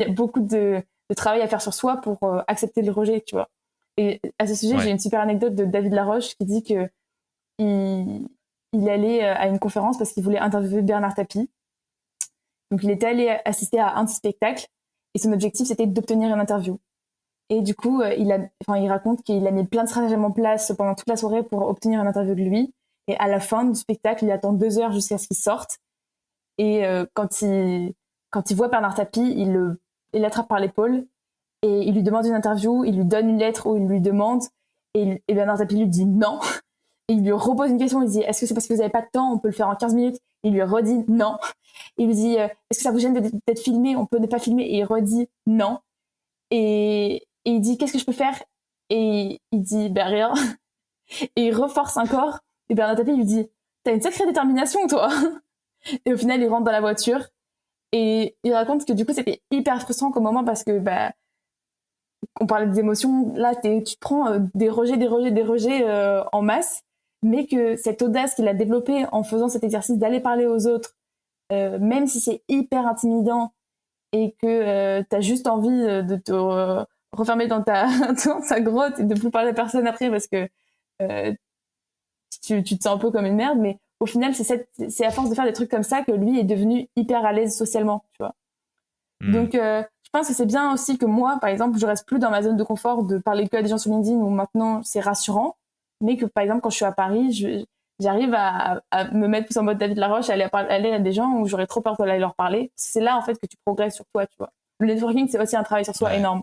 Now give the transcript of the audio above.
y a beaucoup de travail à faire sur soi pour accepter le rejet, tu vois. Et à ce sujet, j'ai une super anecdote de David Laroche qui dit que il allait à une conférence parce qu'il voulait interviewer Bernard Tapie. Donc, il était allé assister à un spectacle et son objectif, c'était d'obtenir une interview. Et du coup, il raconte qu'il a mis plein de stratagèmes en place pendant toute la soirée pour obtenir une interview de lui. Et à la fin du spectacle, il attend 2 heures jusqu'à ce qu'il sorte. Et quand il voit Bernard Tapie, il l'attrape par l'épaule et il lui demande une interview, il lui donne une lettre où il lui demande, et Bernard Tapie lui dit non. Et il lui repose une question, il lui dit est-ce que c'est parce que vous n'avez pas de temps, on peut le faire en 15 minutes? Il lui redit non. Il lui dit est-ce que ça vous gêne d'être filmé, on peut ne pas filmer? Et il redit non. Et il dit qu'est-ce que je peux faire? Et il dit ben rien. Et il reforce encore, et Bernard Tapie lui dit t'as une sacrée détermination, toi. Et au final, il rentre dans la voiture et il raconte que du coup, c'était hyper frustrant comme moment parce que on parlait des émotions. Là, tu prends des rejets en masse, mais que cette audace qu'il a développée en faisant cet exercice d'aller parler aux autres, même si c'est hyper intimidant et que t'as juste envie de te refermer dans dans ta grotte et de plus parler à personne après parce que tu te sens un peu comme une merde, mais au final, c'est à force de faire des trucs comme ça que lui est devenu hyper à l'aise socialement, tu vois. Donc, je pense que c'est bien aussi que moi, par exemple, je reste plus dans ma zone de confort de parler que à des gens sur LinkedIn où maintenant c'est rassurant, mais que par exemple, quand je suis à Paris, j'arrive à me mettre plus en mode David Laroche, aller à des gens où j'aurais trop peur d'aller leur parler. C'est là, en fait, que tu progresses sur toi, tu vois. Le networking, c'est aussi un travail sur soi Ouais. énorme.